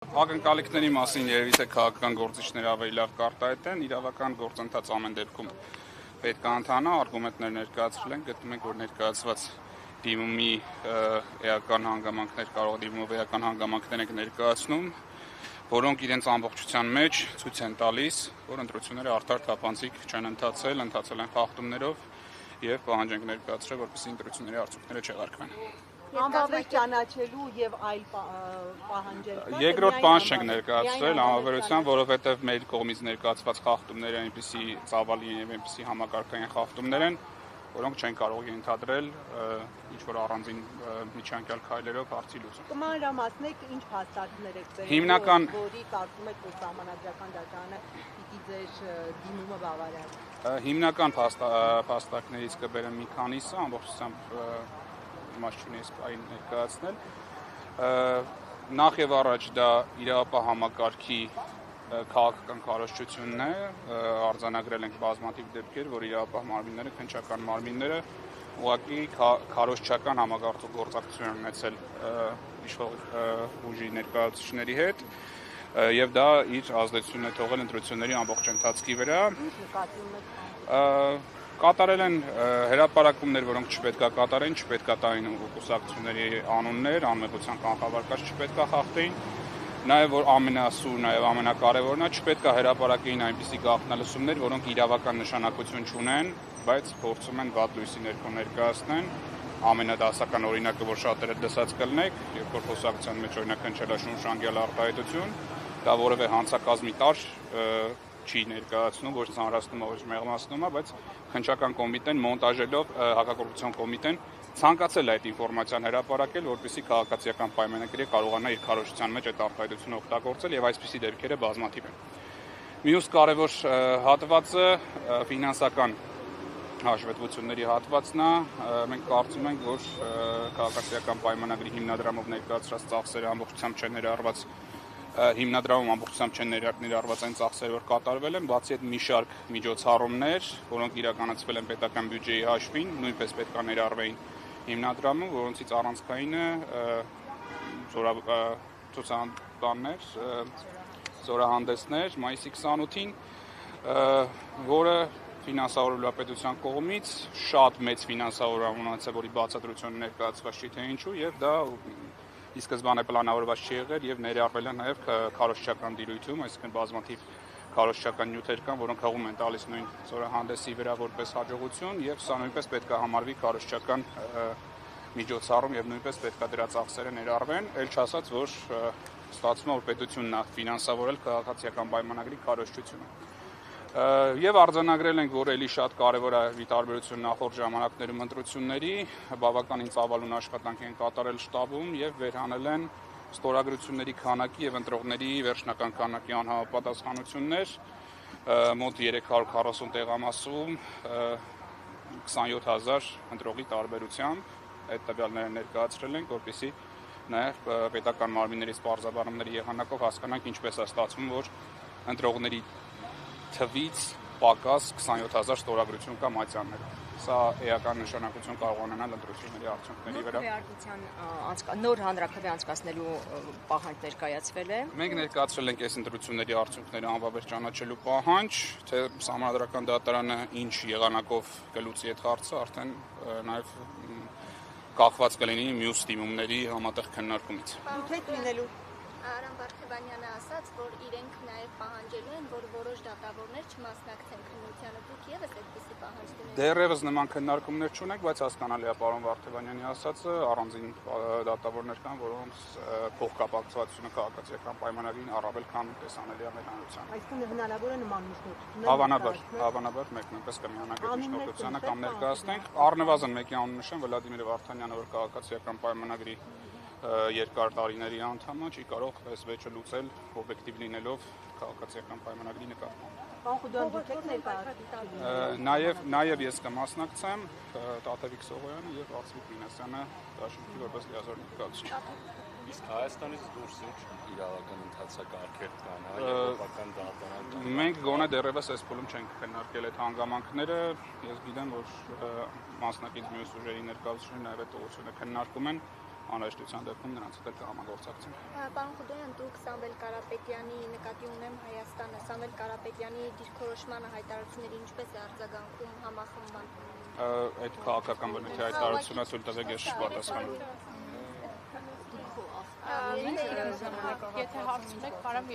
Ակնկալիքների մասին երևից է քաղաքական գործիչները ավելի լավ կարտահայտեն, իրավական գործընթաց ամեն դեպքում պետք է ընթանա, արգումենտներ ներկայացրել են, գտնում ենք, որ ներկայացված դիմումի էական հանգամանքներ կարող դիմումով էական հանգամանքներ ենք ներկայացնում, որոնք իրենց ամբողջության մեջ ցույց են տալիս, որ ընտրությունները արդար թափանցիկ չեն ընթացել են խախտումներով եւ պահանջ ենք ներկայացրել, որպեսզի ընտրությունների արդյունքները չեղարկվեն։ Անվավեր ճանաչելու եւ այլ պահանջել։ Երկրորդ բան չենք ներկայացրել անվավերության, որովհետեւ մեր կողմից ներկայացված խախտումները այնպիսի ծավալի եւ այնպիսի համակարգային խախտումներ են, որոնք չեն կարող ենթադրել ինչ որ առանձին միջանկյալ քայլերով հարցի լուծում։ Կմանրամասնեք ինչ փաստարկներ եք բերել, Հիմնական որի կարծում եք, որ Սահմանադրական դատարանը պիտի ձեր դիմումը բավարարի։ Հիմնական փաստարկներից կբերեմ մի քանիսը, ամբողջությամբ իմաստ չունի այն ներկայացնել։ Նախ եւ առաջ դա իրավապահ համակարգի քաղաքական քարոզչությունն է, արձանագրել ենք բազմաթիվ դեպքեր, որ իրավապահ մարմինները, քննչական մարմինները ուղղակի քարոզչական համագործակցություն են ունեցել իշխող ուժի ներկայացուցիչների հետ, եւ դա իր ազդեցությունն է թողել ընտրությունների ամբողջ ընթացքի վրա։ Կատարել են հրապարակումներ, որոնք չպետք է կատարեն, չպետք է տային կուսակցությունների անուններ, անմեղության կանխավարկած չպետք է խախտեին, նաև որ ամենասուրն եւ ամենակարևորն է, չպետք է հրապարակեին այնպիսի գաղտնալսումներ, որոնք իրավական նշանակություն չունեն, բայց փորձում են վատ լույսի ներքո ներկայացնեն։ Ամենադասական օրինակը, որ շատերը դասած կլնեք, երբ որ խոսակցության մեջ օրինակ հնչելաշնչանգյալ արտահայտություն, դա որևէ հանցակազմի տար չի ներկայացնում, ոչ ծանրացնում, ոչ մեղմացնում, բայց քննչական կոմիտեն մոնտաժելով հակակոռուպցիոն կոմիտեն ցանկացել է այդ ինֆորմացիան հրապարակել, որպեսզի քաղաքացիական պայմանագրի կարողանա իր քարոզչության մեջ այդ արտահայտությունը օգտագործել եւ այսպիսի դեպքերը բազմաթիվ են։ Մյուս կարևոր հատվածը ֆինանսական հաշվետվությունների հատվածն է, մենք կարծում ենք, որ քաղաքացիական պայմանագրի հիմնադրամով ներկայացրած ծախսերը ամբողջությամբ չեն ներառված հիմնադրամում ամբողջությամբ չեն ներառված այն ծախսերը, որ կատարվել են, բացի այդ մի շարք միջոցառումներ, որոնք իրականացվել են պետական բյուջեի հաշվին, նույնպես պետք է ներառվեին հիմնադրամում, որոնցից առանցքայինը ցուցահանդեսներ, զորահանդեսներ մայիսի 28-ին, որը ֆինանսավորելու պետության կողմից շատ մեծ ֆինանսավորում ունեցավ, որի բացատրությունը ներկայացված չի թե ինչու, եւ դա ի սկզբանե պլանավորված չի եղել եւ ներառվել է նաեւ քարոզչական դիրույթում, այսինքն բազմաթիվ քարոզչական նյութեր կան, որոնք հղում են տալիս նույն զորահանդեսի վրա որպես հաջողություն եւ սա նույնպես պետք է համարվի քարոզչական միջոցառում եւ նույնպես պետք է դրա ծախսերը ներառվեն, ել չասած, որ ստացվում է, որ պետությունն է ֆինանսավորել քաղաքացիական պայմանագրի քարոզչությունը։ Եվ արձանագրել ենք, որ էլի շատ կարևոր է ի տարբերություն նախորդ ժամանակներում ընտրությունների, բավականին ծավալուն աշխատանք են կատարել շտաբում եւ վերհանել են ստորագրությունների քանակի եւ ընտրողների վերջնական քանակի անհամապատասխանություններ, մոտ 340 տեղամասում 27000 ընտրողի տարբերությամբ այդ տվյալները ներկայացրել ենք, որպեսզի նաեւ պետական մարմիններից պարզաբանումների եղանակով հասկանանք ինչպես է ստացվում, որ ընտրողների թվից պակաս 27000 ստորագրություն կա մատյաններով։ Սա էական նշանակություն կարող ունենալ ընտրությունների արդյունքների վրա։ Նոր հանրաքվե անցկացնելու պահանջ ներկայացվել է։ Մենք ներկայացրել ենք այս ընտրությունների արդյունքները անվավեր ճանաչելու պահանջ, թե Սահմանադրական դատարանը ինչ եղանակով կլուծի այդ հարցը, արդեն նաև կախված կլինի մյուս դիմումների համատեղ քննարկումից։ Արամ Վարդևանյանը ասաց, որ իրենք նաև պահանջելու են, որ որոշ դատավորներ չմասնակցեն քննությանը, դուք եւս այդպիսի պահանջ ունեք։ Դեռևս նման քննարկումներ չունենք, բայց հասկանալի է պարոն Վարդևանյանի ասածը, առանձին դատավորներ կան, որոնց փոխկապակցվածությունը քաղաքացիական պայմանագրին առավել քան տեսանելի է մեր հանրությանը։ Այսինքն հնարավոր է նման միջնորդություններ։ Հավանաբար մեկ նույնպես կմիանանք այդ միջնորդությանը կամ ներկայացնենք։ Առնվազն մեկի անուն նշեմ Վլադիմիր Վարդանյանը, որ քաղաքացիական պայմանագրի երկար տարիների անդամ է, չի կարող այս վեճը լուծել օբյեկտիվ լինելով քաղաքացիական պայմանագրի նկատմամբ։ Նաև ես կմասնակցեմ Տաթևիկ Սողոյանը եւ Ացվիկ Մինասյանը դաշինքի որպես լիազոր ներկայացուցիչ։ Իսկ Հայաստանից դուրս ինչ իրավական ընթացակարգեր կան, եվրոպական դատարան։ Մենք գոնե դեռևս այս փուլում չենք քննարկել այդ հանգամանքները, ես գիտեմ, որ մասնակից մյուս ուժերի ներկայացուցիչները նաև այդ ուղղությունը քննարկում են, անհրաժեշտության դեպքում նրանց հետ կհամագործակցենք։ Պարոն Խուդոյան, դուք Սամվել Կարապետյանի նկատի ունեմ Հայաստանը, Սամվել Կարապետյանի դիրքորոշմանը հայտարարությունների ինչպես է արձագանքում համախմբման։ Այդ քաղաքական բնույթի հայտարարությունը ցույց տվեք ես չպատասխանեմ։ Եթե հարցում եք, կարամ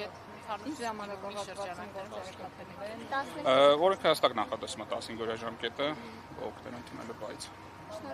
Օրենքը հստակ նախատեսում է 15 օրյա ժամկետը օգտեն ընդունելու, բայց